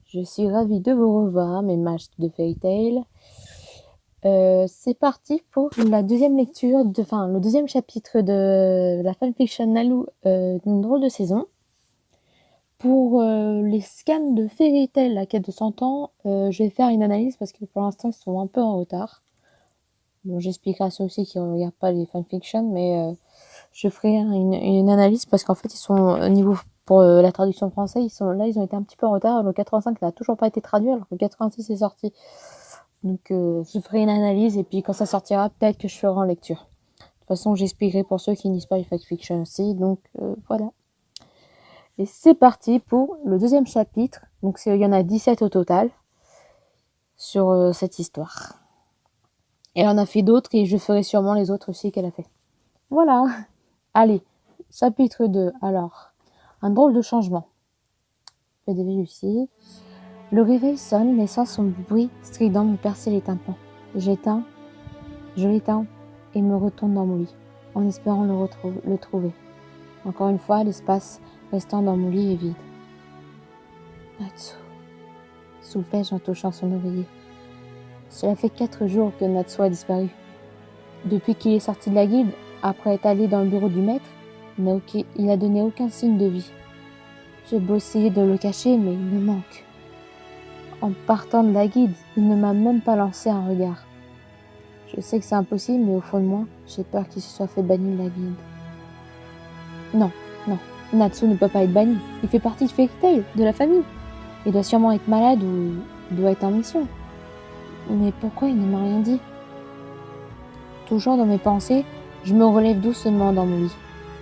Je suis ravie de vous revoir, mes matchs de Fairy Tail. C'est parti pour la deuxième lecture, le deuxième chapitre de la fanfiction Nalou d'une drôle de saison. Pour les scans de Fairy Tail, la quête de 100 ans, je vais faire une analyse parce que pour l'instant ils sont un peu en retard. Bon, j'expliquerai à ceux aussi qui ne regardent pas les fanfictions, mais je ferai une analyse parce qu'en fait ils sont au niveau pour la traduction française, ils ont été un petit peu en retard. Le 85 n'a toujours pas été traduit alors que le 86 est sorti. Donc je ferai une analyse et puis quand ça sortira, peut-être que je ferai en lecture. De toute façon, j'expliquerai pour ceux qui lisent pas les fanfictions aussi. Donc voilà. Et c'est parti pour le deuxième chapitre. Donc il y en a 17 au total sur cette histoire. Elle en a fait d'autres et je ferai sûrement les autres aussi qu'elle a fait. Voilà. Allez, chapitre 2. Alors, un drôle de changement. Je vais Lucie. Le réveil sonne, laissant son bruit strident me percer les tympans. Je l'éteins et me retourne dans mon lit, en espérant le trouver. Encore une fois, l'espace restant dans mon lit est vide. Natsu, soufflai-je en touchant son oreiller. Cela fait 4 jours que Natsu a disparu. Depuis qu'il est sorti de la guilde, après être allé dans le bureau du maître, il n'a donné aucun signe de vie. J'ai beau essayer de le cacher, mais il me manque. En partant de la guilde, il ne m'a même pas lancé un regard. Je sais que c'est impossible, mais au fond de moi, j'ai peur qu'il se soit fait bannir de la guilde. Non, Natsu ne peut pas être banni. Il fait partie de Fairy Tail, de la famille. Il doit sûrement être malade ou doit être en mission. Mais pourquoi il ne m'a rien dit? Toujours dans mes pensées, je me relève doucement dans mon lit.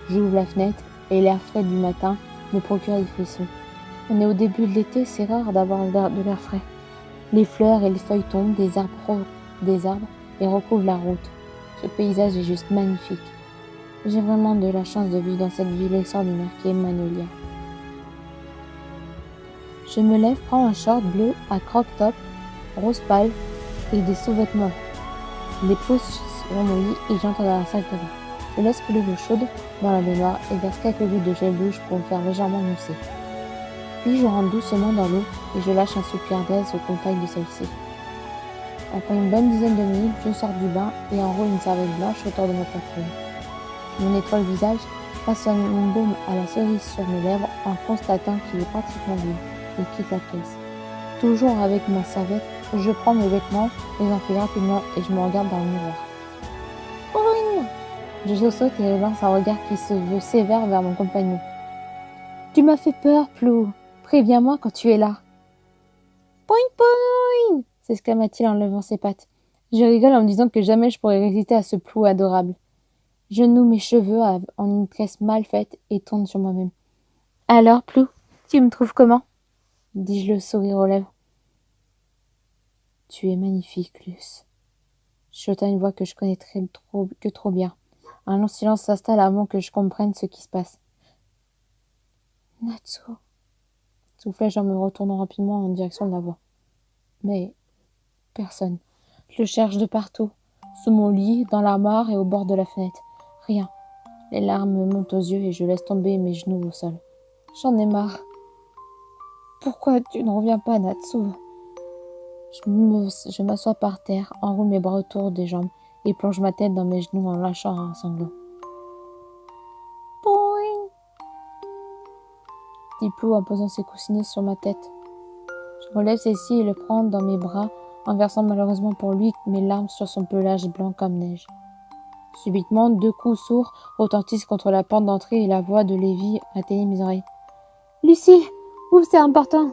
J'ouvre la fenêtre et l'air frais du matin me procure des frissons. On est au début de l'été, c'est rare d'avoir de l'air frais. Les fleurs et les feuilles tombent des arbres et recouvrent la route. Ce paysage est juste magnifique. J'ai vraiment de la chance de vivre dans cette ville extraordinaire qui est Magnolia. Je me lève, prends un short bleu à crop top, rose pâle et des sous-vêtements. Je les pose sur mon lit et j'entre dans la salle de bain. Je laisse couler l'eau chaude dans la baignoire et verse quelques gouttes de gel douche pour me faire légèrement mousser. Puis je rentre doucement dans l'eau et je lâche un soupir d'aise au contact de celle-ci. Après une bonne dizaine de minutes, je sors du bain et enroule une serviette blanche autour de ma poitrine. Je me nettoie le visage, passe mon baume à la cerise sur mes lèvres en constatant qu'il est pratiquement vide et quitte la pièce. Toujours avec ma serviette, je prends mes vêtements, les enfile rapidement et je me regarde dans le miroir. Boing! Je saute et lance un regard qui se veut sévère vers mon compagnon. Tu m'as fait peur, Plou. Préviens-moi quand tu es là. Poing poing! S'exclama-t-il en levant ses pattes. Je rigole en me disant que jamais je pourrais résister à ce Plou adorable. Je noue mes cheveux en une tresse mal faite et tourne sur moi-même. Alors, Plou, tu me trouves comment? Dis-je le sourire aux lèvres. Tu es magnifique, Luce. Chuchota une voix que je connais trop bien. Un long silence s'installe avant que je comprenne ce qui se passe. Natsu, soufflai-je en me retournant rapidement en direction de la voix. Mais personne. Je le cherche de partout, sous mon lit, dans l'armoire et au bord de la fenêtre. Rien. Les larmes me montent aux yeux et je laisse tomber mes genoux au sol. J'en ai marre. Pourquoi tu ne reviens pas, Natsu? Je m'assois par terre, enroule mes bras autour des jambes et plonge ma tête dans mes genoux en lâchant un sanglot. Boing! Dit Plou en posant ses coussinets sur ma tête. Je relève celle-ci et le prends dans mes bras en versant malheureusement pour lui mes larmes sur son pelage blanc comme neige. Subitement, 2 coups sourds retentissent contre la porte d'entrée et la voix de Lévi atteignit mes oreilles. « Lucie, ouvre, c'est important !»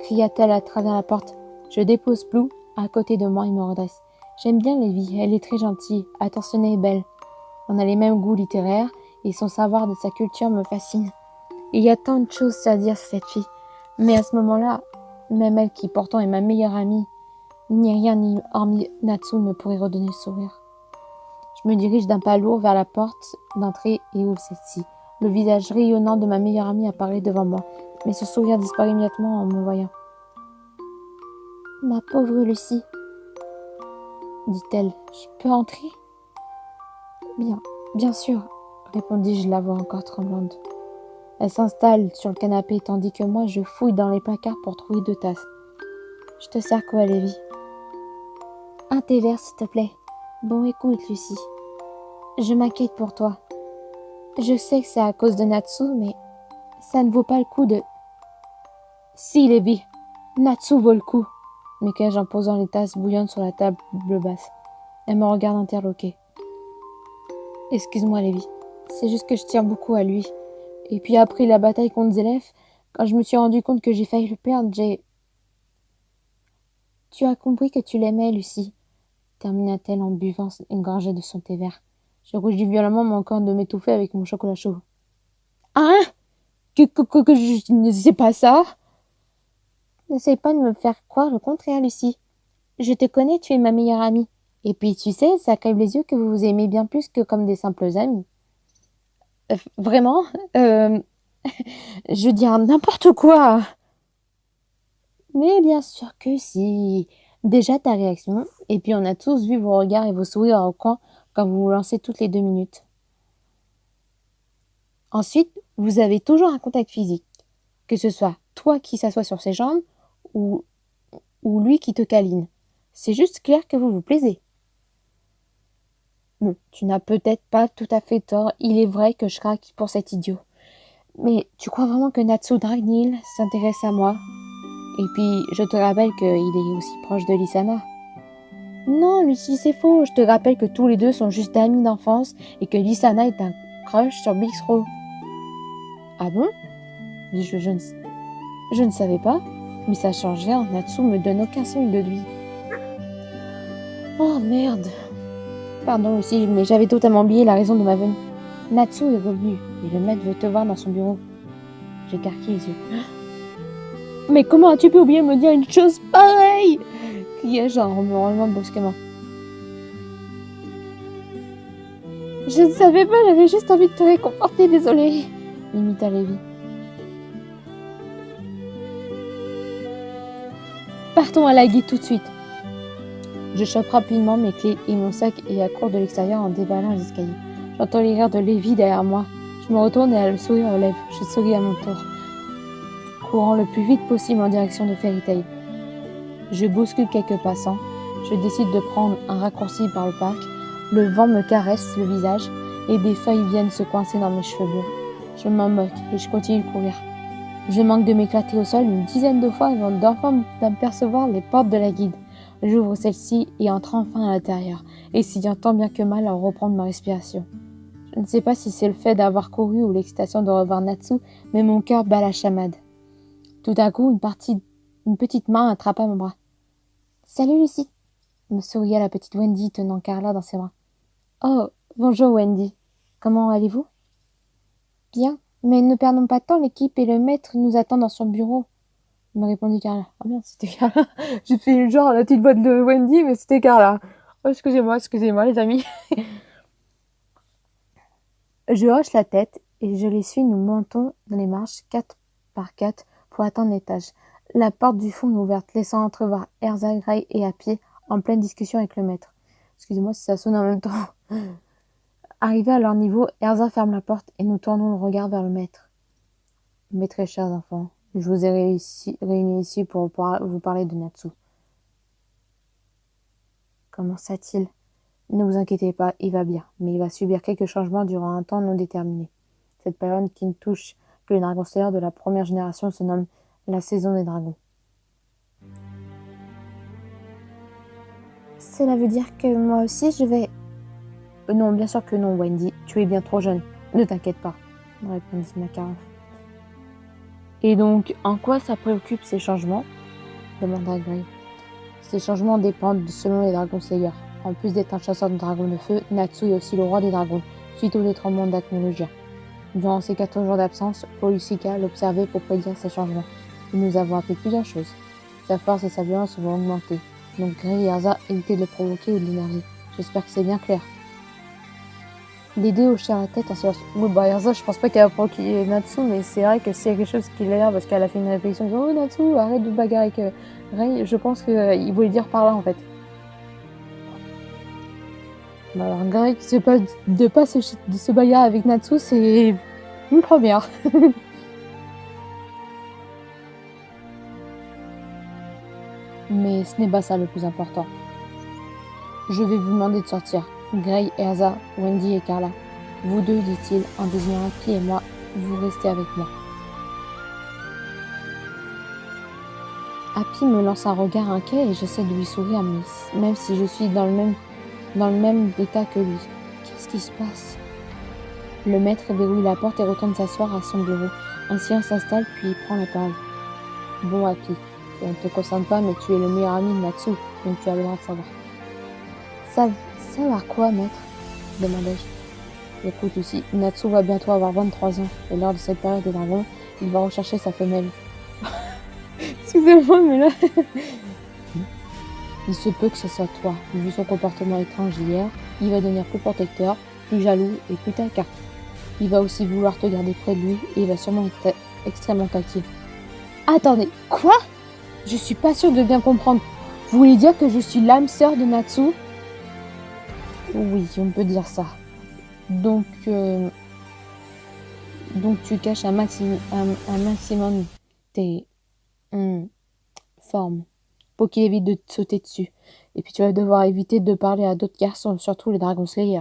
cria-t-elle à travers la porte. Je dépose Plou à côté de moi et me redresse. J'aime bien Lévi, elle est très gentille, attentionnée et belle. On a les mêmes goûts littéraires et son savoir de sa culture me fascine. Il y a tant de choses à dire sur cette fille. Mais à ce moment-là, même elle qui pourtant est ma meilleure amie, ni rien ni hormis Natsu ne pourrait redonner le sourire. Je me dirige d'un pas lourd vers la porte d'entrée et ouvre celle-ci. Le visage rayonnant de ma meilleure amie apparaît devant moi, mais son sourire disparaît immédiatement en me voyant. « Ma pauvre Lucie, dit-elle, je peux entrer ? » Bien sûr, répondis-je, la voix encore tremblante. Elle s'installe sur le canapé tandis que moi je fouille dans les placards pour trouver 2 tasses. Je te sers quoi, Lévi? Un thé vert, s'il te plaît. Bon, écoute, Lucie. Je m'inquiète pour toi. Je sais que c'est à cause de Natsu, mais ça ne vaut pas le coup de... Si, Lévi, Natsu vaut le coup, m'écriai-je en posant les tasses bouillantes sur la table basse. Elle me regarde interloquée. Excuse-moi, Lévi. C'est juste que je tiens beaucoup à lui. Et puis après la bataille contre Zélef, quand je me suis rendu compte que j'ai failli le perdre, j'ai... Tu as compris que tu l'aimais, Lucie, termina-t-elle en buvant une gorgée de son thé vert. Je rougis violemment, manquant de m'étouffer avec mon chocolat chaud. Hein? Que je ne sais pas ça? N'essaie pas de me faire croire le contraire, Lucie. Je te connais, tu es ma meilleure amie. Et puis, tu sais, ça crève les yeux que vous vous aimez bien plus que comme des simples amis. Vraiment? Je dis n'importe quoi. Mais bien sûr que si. Déjà ta réaction, et puis on a tous vu vos regards et vos sourires au coin quand vous vous lancez toutes les 2 minutes. Ensuite, vous avez toujours un contact physique, que ce soit toi qui s'assois sur ses jambes ou lui qui te câline. C'est juste clair que vous vous plaisez. Bon, tu n'as peut-être pas tout à fait tort, il est vrai que je craque pour cet idiot. Mais tu crois vraiment que Natsu Dragnil s'intéresse à moi? Et puis, je te rappelle qu'il est aussi proche de Lisana. Non, Lucie, c'est faux. Je te rappelle que tous les deux sont juste amis d'enfance et que Lisana est un crush sur Bixro. Ah bon? Dis-je, je ne savais pas. Mais ça change rien, Natsu me donne aucun signe de lui. Oh merde. Pardon Lucie, mais j'avais totalement oublié la raison de ma venue. Natsu est revenu et le maître veut te voir dans son bureau. J'écarquille les yeux. Mais comment as-tu pu oublier de me dire une chose pareille? Criai-je en me relevant brusquement. Je ne savais pas, j'avais juste envie de te réconforter, désolée, limita Lévi. Partons à la guide tout de suite. Je chope rapidement mes clés et mon sac et accours de l'extérieur en déballant les escaliers. J'entends les rires de Lévi derrière moi. Je me retourne et elle a le sourire aux lèvres. Je souris à mon tour, courant le plus vite possible en direction de Fairy Tail. Je bouscule quelques passants. Je décide de prendre un raccourci par le parc. Le vent me caresse le visage et des feuilles viennent se coincer dans mes cheveux bleus. Je m'en moque et je continue de courir. Je manque de m'éclater au sol une dizaine de fois avant d'enfin d'apercevoir les portes de la guide. J'ouvre celle-ci et entre enfin à l'intérieur, essayant tant bien que mal à reprendre ma respiration. Je ne sais pas si c'est le fait d'avoir couru ou l'excitation de revoir Natsu, mais mon cœur bat la chamade. Tout à coup, une petite main attrapa mon bras. « Salut Lucie !» me souria la petite Wendy tenant Carla dans ses bras. « Oh, bonjour Wendy. Comment allez-vous ?»« Bien, mais ne perdons pas de temps, l'équipe et le maître nous attendent dans son bureau. » me répondit Carla. « Ah merde, c'était Carla. J'ai fait genre la petite voix de Wendy, mais c'était Carla. Oh, excusez-moi les amis. » Je hoche la tête et je les suis, nous montons dans les marches 4 par 4 pour atteindre l'étage. La porte du fond est ouverte, laissant entrevoir Erza, Gray et Happy en pleine discussion avec le maître. Excusez-moi si ça sonne en même temps. Arrivé à leur niveau, Erza ferme la porte et nous tournons le regard vers le maître. Mes très chers enfants, je vous ai réunis ici pour vous parler de Natsu. Comment ça-t-il? Ne vous inquiétez pas, il va bien, mais il va subir quelques changements durant un temps non déterminé. Cette période qui ne touche que les dragons stellaires de la première génération se nomme la saison des dragons. Cela veut dire que moi aussi je vais... Non, bien sûr que non, Wendy, tu es bien trop jeune. Ne t'inquiète pas, me répondit Macaron. Et donc, en quoi ça préoccupe ces changements? Demanda Gray. Ces changements dépendent selon les dragons slayers. En plus d'être un chasseur de dragons de feu, Natsu est aussi le roi des dragons, suite au détremblement d'Acnologia. Durant ces 14 jours d'absence, Polusika l'observait pour prédire ces changements. Et nous avons appris plusieurs choses. Sa force et sa violence vont augmenter. Donc Gray et Erza évitez de le provoquer ou de l'énerver. J'espère que c'est bien clair. Les deux hochèrent la tête en silence. Oui, bah Erza, je pense pas qu'elle va provoquer Natsu, mais c'est vrai que s'il y a quelque chose qui l'air parce qu'elle a fait une réflexion, genre, oh Natsu, arrête de bagarrer avec Gray, je pense qu'il voulait dire par là en fait. Bah alors Gray qui se passe de se bagarrer avec Natsu, c'est Une première. Mais ce n'est pas ça le plus important. Je vais vous demander de sortir. Gray, Erza, Wendy et Carla. Vous deux, dit-il en désignant Happy et moi, vous restez avec moi. Happy me lance un regard inquiet et j'essaie de lui sourire, même si je suis dans le même état que lui. Qu'est-ce qui se passe? Le maître verrouille la porte et retourne s'asseoir à son bureau. Un silence s'installe, puis il prend la parole. Bon, Happy, ça ne te concerne pas, mais tu es le meilleur ami de Natsu, donc tu as le droit de savoir. Savoir quoi, maître? Demandai-je. Écoute, Lucie, Natsu va bientôt avoir 23 ans, et lors de cette période des dragons, il va rechercher sa femelle. Excusez-moi, mais là... Il se peut que ce soit toi. Vu son comportement étrange hier, il va devenir plus protecteur, plus jaloux et plus taquin. Il va aussi vouloir te garder près de lui et il va sûrement être extrêmement tactile. Attendez, quoi? Je suis pas sûre de bien comprendre. Vous voulez dire que je suis l'âme sœur de Natsu? Oui, on peut dire ça. Donc tu caches un maximum tes formes pour qu'il évite de te sauter dessus. Et puis tu vas devoir éviter de parler à d'autres garçons, surtout les Dragon Slayers.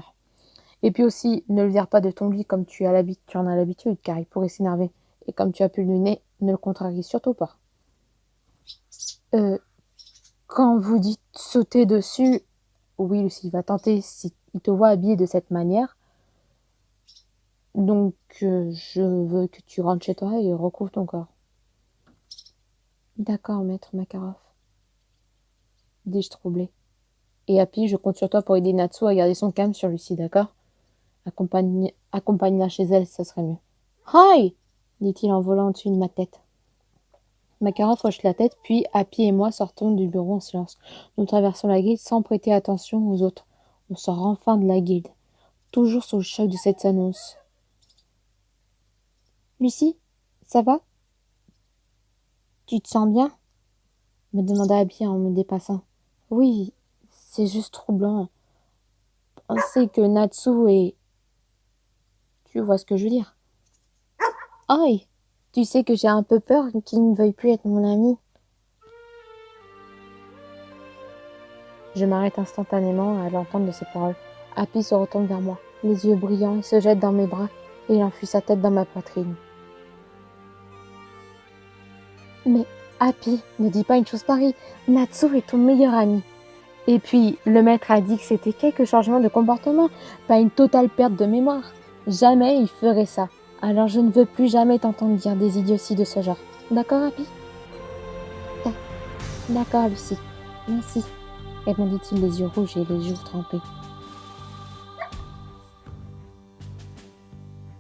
Et puis aussi, ne le vire pas de ton lit comme tu en as l'habitude, car il pourrait s'énerver. Et comme tu as pu le nez, ne le contrarie surtout pas. Quand vous dites sauter dessus, oui, Lucie, il va tenter si il te voit habillé de cette manière. Donc, je veux que tu rentres chez toi et recouvres ton corps. D'accord, maître Makarov, dis-je troublé. Et Happy, je compte sur toi pour aider Natsu à garder son calme sur Lucie, d'accord? Accompagne-la chez elle, ça serait mieux. Hi! Dit-il en volant au-dessus de ma tête. Makarov hoche la tête, puis Happy et moi sortons du bureau en silence. Nous traversons la guilde sans prêter attention aux autres. On sort enfin de la guilde, toujours sous le choc de cette annonce. Lucie, ça va? Tu te sens bien? Me demanda Happy en me dépassant. Oui, c'est juste troublant. Penser que Natsu est... Tu vois ce que je veux dire? Aïe! Tu sais que j'ai un peu peur qu'il ne veuille plus être mon ami. Je m'arrête instantanément à l'entendre de ces paroles. Happy se retourne vers moi, les yeux brillants, il se jette dans mes bras et il enfuit sa tête dans ma poitrine. Mais Happy, ne dis pas une chose pareille. Natsu est ton meilleur ami. Et puis, le maître a dit que c'était quelques changements de comportement, pas une totale perte de mémoire. Jamais il ferait ça. Alors je ne veux plus jamais t'entendre dire des idioties de ce genre. D'accord, Happy? D'accord, Lucie. Merci, répondit-il les yeux rouges et les joues trempées.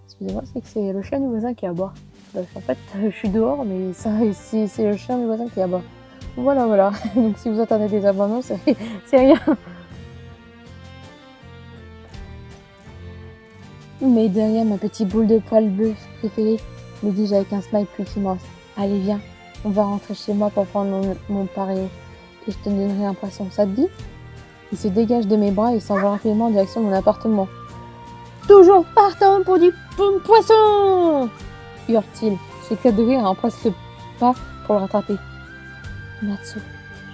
Excusez-moi, c'est que c'est le chien du voisin qui aboie. En fait, je suis dehors, mais ça, c'est le chien du voisin qui aboie. Voilà. Donc si vous entendez des aboiements, c'est rien. Mais derrière ma petite boule de poil bleu préférée, me dis-je avec un smile plus immense. Allez, viens, on va rentrer chez moi pour prendre mon pareo. Et je te donnerai un poisson, ça te dit? Il se dégage de mes bras et s'en va rapidement en direction de mon appartement. Toujours partant pour du poisson! Hurle-t-il. J'éclate de rire et embrasse le pas pour le rattraper. Natsu,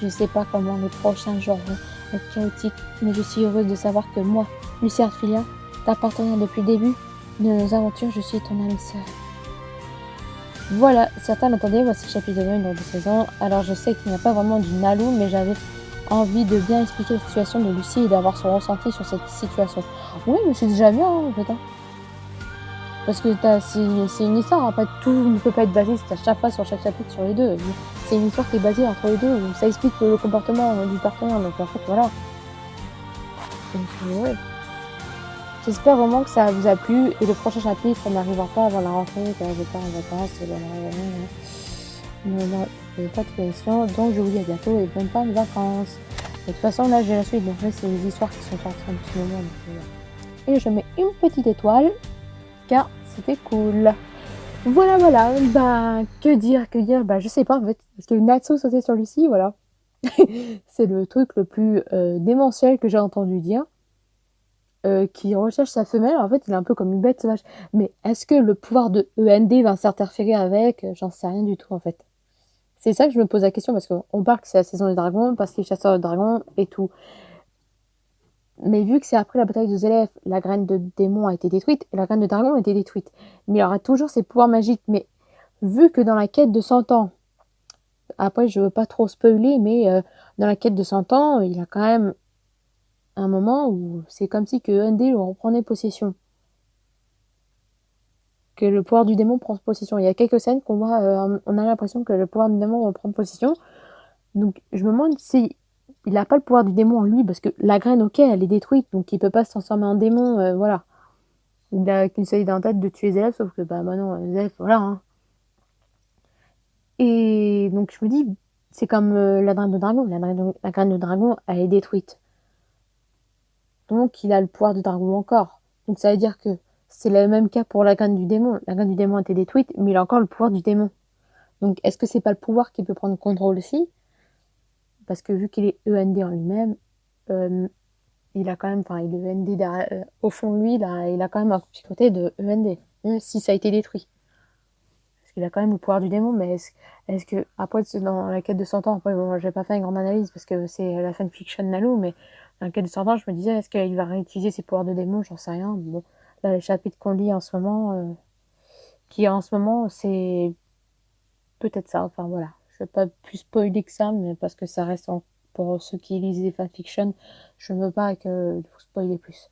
je sais pas comment les prochains jours vont être chaotiques, mais je suis heureuse de savoir que moi, Lucie Artfilia, ta partenaire depuis le début de nos aventures, je suis ton amie sœur. Voilà, certains l'entendaient, voici le chapitre 1 de saison. Alors je sais qu'il n'y a pas vraiment du Nalu, mais j'avais envie de bien expliquer la situation de Lucie et d'avoir son ressenti sur cette situation. Oui, mais c'est déjà bien, en fait. Parce que c'est une histoire, en fait, tout ne peut pas être basé à chaque fois sur chaque chapitre sur les deux. C'est une histoire qui est basée entre les deux, où ça explique le comportement du partenaire, donc en fait, voilà. Donc, ouais. J'espère vraiment que ça vous a plu, et le prochain chapitre, ça n'arrivera pas avant la rentrée, car je pars en vacances, pas de question, donc je vous dis à bientôt, et bonnes fins de vacances. De toute façon, là, j'ai la suite, donc là, c'est les histoires qui sont sorties un petit moment, donc, et je mets une petite étoile, car c'était cool. Voilà, bah, que dire, bah, je sais pas, en fait, parce que Natsu sautait sur Lucie, voilà. C'est le truc le plus démentiel que j'ai entendu dire. qui recherche sa femelle. En fait, il est un peu comme une bête sauvage. Mais est-ce que le pouvoir de END va s'interférer avec? J'en sais rien du tout, en fait. C'est ça que je me pose la question, parce qu'on parle que c'est la saison des dragons, parce qu'il est chasseur de dragons et tout. Mais vu que c'est après la bataille de Zélef, la graine de démon a été détruite, et la graine de dragon a été détruite. Mais il aura toujours ses pouvoirs magiques. Mais vu que dans la quête de 100 ans, après je veux pas trop spoiler, mais dans la quête de 100 ans, il y a quand même un moment où c'est comme si que END reprenait possession. Que le pouvoir du démon prend possession. Il y a quelques scènes qu'on voit, on a l'impression que le pouvoir du démon reprend possession. Donc je me demande si il n'a pas le pouvoir du démon en lui, parce que la graine, ok, elle est détruite, donc il peut pas se transformer en démon, voilà. Il a qu'une seule idée en tête de tuer les élèves, sauf que bah non, les élèves, voilà. Hein. Et donc je me dis, c'est comme la graine de dragon. La graine de dragon, elle est détruite. Donc il a le pouvoir du dragon encore. Donc ça veut dire que c'est le même cas pour la graine du démon. La graine du démon a été détruite, mais il a encore le pouvoir du démon. Donc est-ce que c'est pas le pouvoir qui peut prendre contrôle aussi? Parce que vu qu'il est END en lui-même, euh, il a quand même, enfin, il est END au fond de lui, il a quand même un petit côté de END, même si ça a été détruit. Parce qu'il a quand même le pouvoir du démon, mais est-ce que, après, dans la quête de 100 ans, après, bon, j'ai pas fait une grande analyse parce que c'est la fanfiction Nalu, mais dans la quête de 100 ans, je me disais, est-ce qu'il va réutiliser ses pouvoirs de démon? J'en sais rien. Bon, là, les chapitres qu'on lit en ce moment, c'est peut-être ça. Enfin, voilà. Je vais pas plus spoiler que ça, mais parce que ça reste pour ceux qui lisent les fanfictions, je ne veux pas que vous spoiler plus.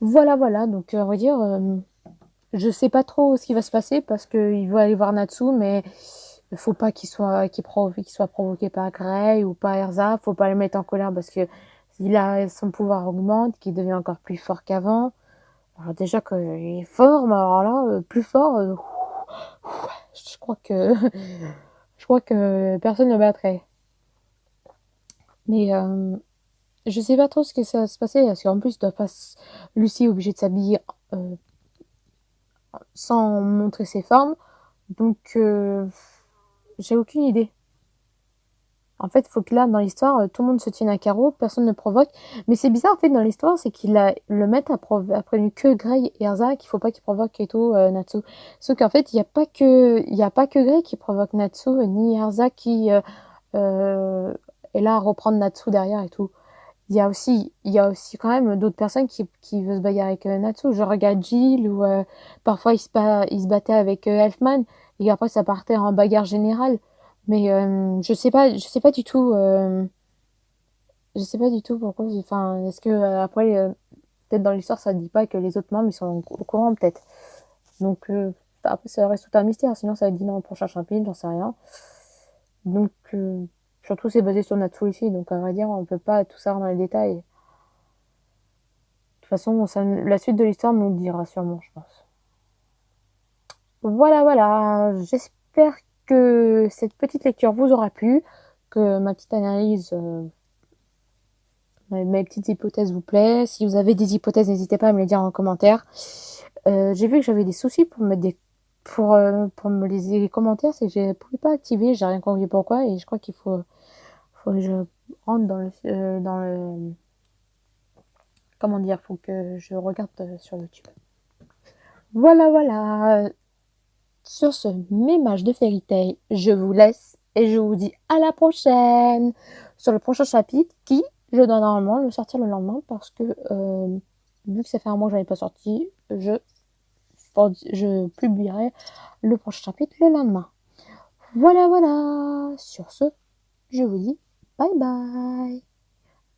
Voilà, voilà. Donc, on va dire, je sais pas trop ce qui va se passer parce qu'il veut aller voir Natsu, mais il faut pas qu'il soit provoqué par Grey ou par Erza. Faut pas le mettre en colère parce que son pouvoir augmente, qu'il devient encore plus fort qu'avant. Alors déjà qu'il est fort, mais alors là, plus fort, je crois que je crois que personne ne le battrait. Mais je sais pas trop ce que ça va se passer parce qu'en plus, Lucie est obligée de s'habiller euh, sans montrer ses formes. Donc, j'ai aucune idée. En fait, il faut que là, dans l'histoire, tout le monde se tienne à carreau, personne ne provoque. Mais c'est bizarre, en fait, dans l'histoire, c'est le maître a prévenu que Grey et Erza qu'il faut pas qu'ils provoquent Keto, Natsu. Sauf qu'en fait, il y a pas que Grey qui provoque Natsu, ni Erza qui est là à reprendre Natsu derrière et tout. Il y a aussi quand même d'autres personnes qui veulent se bagarrer avec Natsu. Je regarde Jill, ou parfois il se battait avec Elfman, et après ça partait en bagarre générale. Mais je sais pas du tout, je sais pas du tout pourquoi. Enfin, est-ce que après, peut-être dans l'histoire, ça dit pas que les autres membres ils sont au courant, peut-être. Donc après, ça reste tout un mystère. Sinon, ça va être dit dans le prochain chapitre, j'en sais rien. Donc surtout, c'est basé sur Natsu ici, donc à vrai dire, on peut pas tout savoir dans les détails. De toute façon, la suite de l'histoire nous le dira sûrement, je pense. Voilà, voilà. J'espère que cette petite lecture vous aura plu, que ma petite analyse, mes petites hypothèses vous plaît. Si vous avez des hypothèses, n'hésitez pas à me les dire en commentaire. J'ai vu que j'avais des soucis pour me les commentaires, c'est que je ne pouvais pas activer, j'ai rien compris pourquoi, et je crois faut que je rentre dans le, comment dire, faut que je regarde sur YouTube. Voilà, voilà. Sur ce mémage de Fairy Tail, je vous laisse et je vous dis à la prochaine sur le prochain chapitre qui, je dois normalement le sortir le lendemain parce que vu que ça fait un mois que je n'avais pas sorti, je publierai le prochain chapitre le lendemain. Voilà, voilà. Sur ce, je vous dis bye bye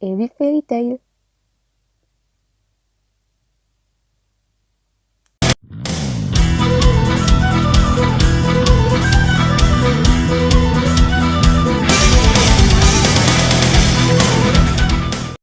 et vive Fairy Tail.